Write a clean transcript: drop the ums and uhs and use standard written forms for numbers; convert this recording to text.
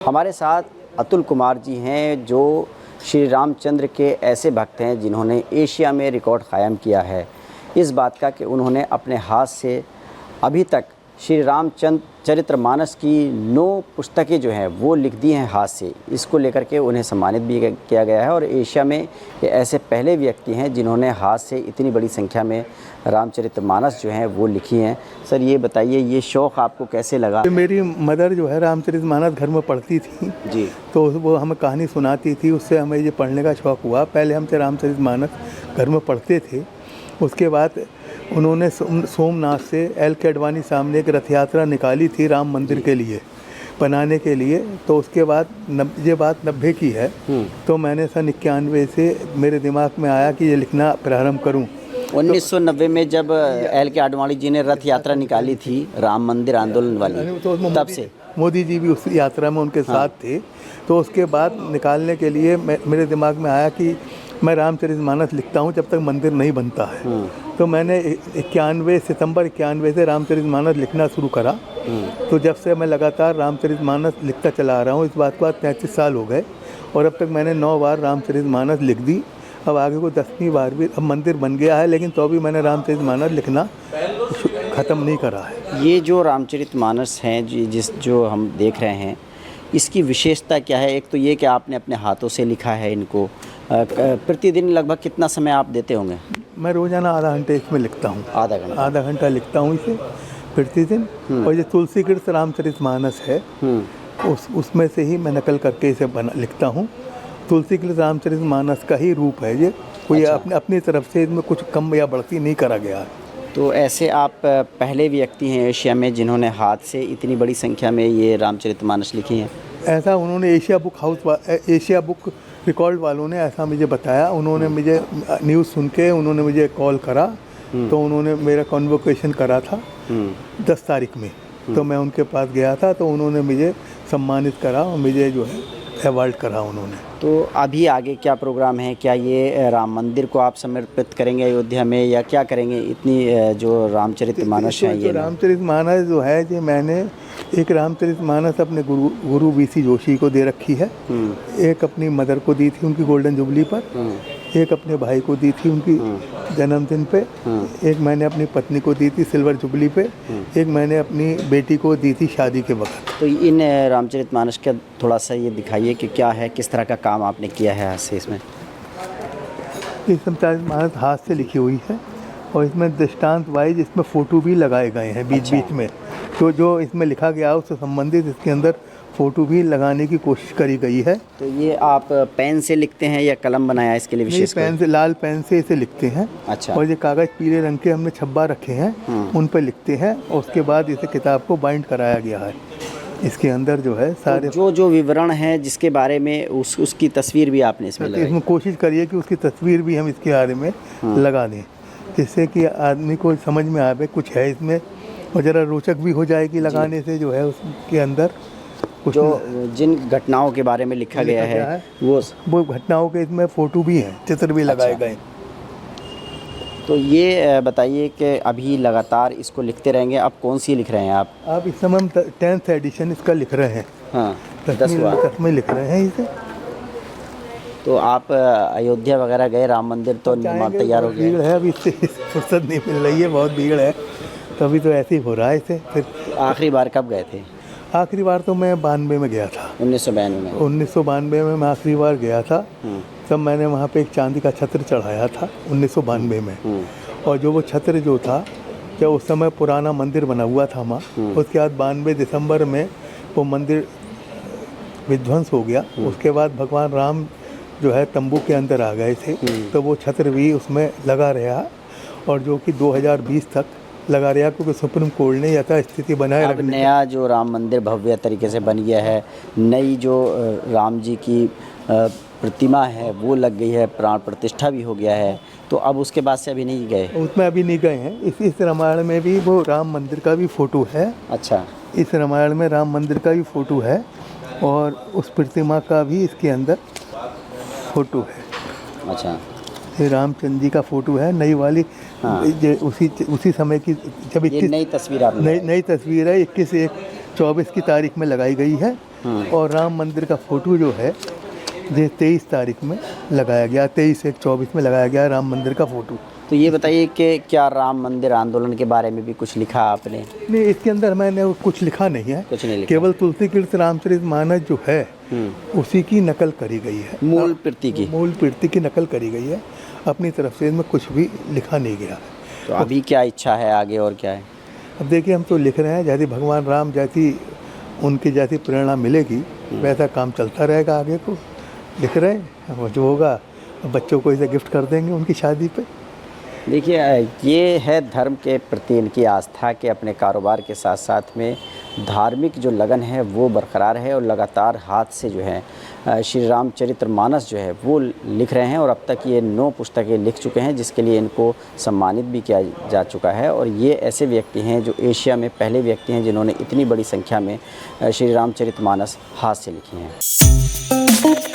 हमारे साथ अतुल कुमार जी हैं जो श्री रामचंद्र के ऐसे भक्त हैं जिन्होंने एशिया में रिकॉर्ड कायम किया है इस बात का कि उन्होंने अपने हाथ से अभी तक श्री रामचंद्र चरितमानस की 9 पुस्तकें जो हैं वो लिख दी हैं हाथ से। इसको लेकर के उन्हें सम्मानित भी किया गया है और एशिया में ये ऐसे पहले व्यक्ति हैं जिन्होंने हाथ से इतनी बड़ी संख्या में रामचरितमानस जो हैं वो लिखी हैं। सर ये बताइए, ये शौक़ आपको कैसे लगा? मेरी मदर जो है रामचरितमानस घर में पढ़ती थी जी, तो वो हमें कहानी सुनाती थी, उससे हमें ये पढ़ने का शौक़ हुआ। पहले हम रामचरितमानस घर में पढ़ते थे, उसके बाद उन्होंने सोमनाथ से एल के अडवाणी सामने एक रथ यात्रा निकाली थी राम मंदिर के लिए बनाने के लिए। तो उसके बाद ये बात 90 की है, तो मैंने सन 91 से मेरे दिमाग में आया कि ये लिखना प्रारंभ करूं। 1990 में जब एल के आडवाणी जी ने रथ यात्रा निकाली थी राम मंदिर आंदोलन वाली, तो तब से मोदी जी भी उस यात्रा में उनके साथ थे। तो उसके बाद निकालने के लिए मेरे दिमाग में आया कि मैं रामचरितमानस लिखता हूँ जब तक मंदिर नहीं बनता है। तो मैंने 91 सितंबर 91 से रामचरितमानस लिखना शुरू करा। तो जब से मैं लगातार रामचरितमानस लिखता चला आ रहा हूँ। इस बात को आज 33 साल हो गए और अब तक मैंने 9 बार रामचरितमानस लिख दी। अब आगे को 10वीं बार भी, अब मंदिर बन गया है लेकिन तो भी मैंने रामचरितमानस लिखना ख़त्म नहीं करा है। ये जो रामचरितमानस हैं जो हम देख रहे हैं, इसकी विशेषता क्या है? एक तो ये कि आपने अपने हाथों से लिखा है इनको। प्रतिदिन लगभग कितना समय आप देते होंगे? मैं रोज़ाना आधा घंटे इसमें लिखता हूँ। आधा घंटा लिखता हूँ इसे प्रतिदिन। और ये तुलसीकृत रामचरितमानस है, उसमें से ही मैं नकल करके इसे लिखता हूँ। तुलसीकृत रामचरितमानस का ही रूप है ये, कोई अपनी तरफ से इसमें कुछ कम या बढ़ती नहीं करा गया है। तो ऐसे आप पहले व्यक्ति हैं एशिया में जिन्होंने हाथ से इतनी बड़ी संख्या में ये रामचरितमानस लिखी हैं। ऐसा उन्होंने एशिया बुक रिकॉर्ड वालों ने ऐसा मुझे बताया। उन्होंने मुझे न्यूज़ सुन के उन्होंने मुझे कॉल करा, तो उन्होंने मेरा कॉन्वोकेशन करा था 10 तारीख में। तो मैं उनके पास गया था, तो उन्होंने मुझे सम्मानित करा और मुझे जो है अवार्ड करा उन्होंने। तो अभी आगे क्या प्रोग्राम है? क्या ये राम मंदिर को आप समर्पित करेंगे अयोध्या में, या क्या करेंगे? इतनी जो रामचरितमानस है ये रामचरितमानस जो है ये मैंने एक रामचरितमानस अपने गुरु वीसी जोशी को दे रखी है, एक अपनी मदर को दी थी उनकी गोल्डन जुबली पर, एक अपने भाई को दी थी उनकी जन्मदिन पे, एक मैंने अपनी पत्नी को दी थी सिल्वर जुबली पे, एक मैंने अपनी बेटी को दी थी शादी के वक्त। तो इन रामचरितमानस का थोड़ा सा ये दिखाइए कि क्या है, किस तरह का काम आपने किया है हाथ से इसमें? ये रामचरितमानस हाथ से लिखी हुई है और इसमें दृष्टांत वाइज इसमें फ़ोटो भी लगाए गए हैं बीच बीच में। तो जो इसमें लिखा गया उससे संबंधित इसके अंदर फ़ोटो भी लगाने की कोशिश करी गई है। तो ये आप पेन से लिखते हैं या कलम बनाया इसके लिए विशेष? पेन से, लाल पेन से इसे लिखते हैं। अच्छा। और ये कागज़ पीले रंग के हमने छब्बा रखे हैं, उन पर लिखते हैं और उसके बाद इसे किताब को बाइंड कराया गया है। इसके अंदर जो है सारे जो विवरण है जिसके बारे में उसकी तस्वीर भी आपने इसमें लगाई। इसमें कोशिश करिए कि उसकी तस्वीर भी हम इसके बारे में लगा दें, जिससे कि आदमी को समझ में आवे कुछ है इसमें, और ज़रा रोचक भी हो जाएगी लगाने से जो है उसके अंदर कुछ जो जिन घटनाओं के बारे में लिखा गया है वो घटनाओं के इसमें फ़ोटो भी हैं, चित्र भी लगाए गए। तो ये बताइए कि अभी लगातार इसको लिखते रहेंगे? अब कौन सी लिख रहे हैं आप? अब इस समय हम 10th एडिशन इसका लिख रहे हैं। हाँ, 10वें लिख रहे हैं इसे। तो आप अयोध्या वगैरह गए, राम मंदिर तो निर्माण तैयार हो गया भीड़ है, अभी इससे फुर्सत नहीं मिल रही है, बहुत भीड़ है, तो अभी तो ऐसे ही हो रहा है इसे। फिर आखिरी बार कब गए थे? आखिरी बार तो मैं 92 में गया था। 1992 में? 1992 में मैं आखिरी बार गया था। तब मैंने वहाँ पे एक चांदी का छत्र चढ़ाया था 1992 में। और जो वो छत्र जो था, जब उस समय पुराना मंदिर बना हुआ था वहाँ, उसके बाद 92 दिसंबर में वो मंदिर विध्वंस हो गया। उसके बाद भगवान राम जो है तंबू के अंदर आ गए थे, तो वो छत्र भी उसमें लगा रहा, और जो कि 2020 तक लगा रहा, क्योंकि सुप्रीम कोर्ट ने यथास्थिति बनाए रखने। नया जो राम मंदिर भव्य तरीके से बन गया है, नई जो राम जी की प्रतिमा है वो लग गई है, प्राण प्रतिष्ठा भी हो गया है, तो अब उसके बाद से अभी नहीं गए? उसमें अभी नहीं गए हैं। इस रामायण में भी वो राम मंदिर का भी फ़ोटो है। अच्छा। इस रामायण में राम मंदिर का भी फ़ोटो है और उस प्रतिमा का भी इसके अंदर फ़ोटो है। अच्छा। ये रामचंद्र जी का फ़ोटो है, नई वाली। हाँ। उसी समय की, जब 21 नई तस्वीर आपने नई तस्वीर है, 21/1/24 की तारीख में लगाई गई है। और राम मंदिर का फ़ोटो जो है ये 23 तारीख में लगाया गया, 23/1/24 में लगाया गया राम मंदिर का फ़ोटो। तो ये बताइए कि क्या राम मंदिर आंदोलन के बारे में भी कुछ लिखा आपने? नहीं, इसके अंदर मैंने कुछ लिखा नहीं है, कुछ नहीं लिखा। केवल तुलसीकृत रामचरितमानस जो है उसी की नकल करी गई है, मूल प्रति की। मूल प्रति की नकल करी गई है, अपनी तरफ से इसमें कुछ भी लिखा नहीं गया है। तो अभी क्या इच्छा है आगे और क्या है? अब देखिए, हम तो लिख रहे हैं, जैसे भगवान राम जैसी उनकी जैसी प्रेरणा मिलेगी वैसा काम चलता रहेगा आगे को। लिख रहे हैं, वो जो होगा बच्चों को इसे गिफ्ट कर देंगे उनकी शादी पे। देखिए, ये है धर्म के प्रति इनकी आस्था के अपने कारोबार के साथ साथ में धार्मिक जो लगन है वो बरकरार है, और लगातार हाथ से जो है श्री रामचरितमानस जो है वो लिख रहे हैं, और अब तक ये 9 पुस्तकें लिख चुके हैं, जिसके लिए इनको सम्मानित भी किया जा चुका है। और ये ऐसे व्यक्ति हैं जो एशिया में पहले व्यक्ति हैं जिन्होंने इतनी बड़ी संख्या में श्री रामचरितमानस हाथ से लिखी हैं।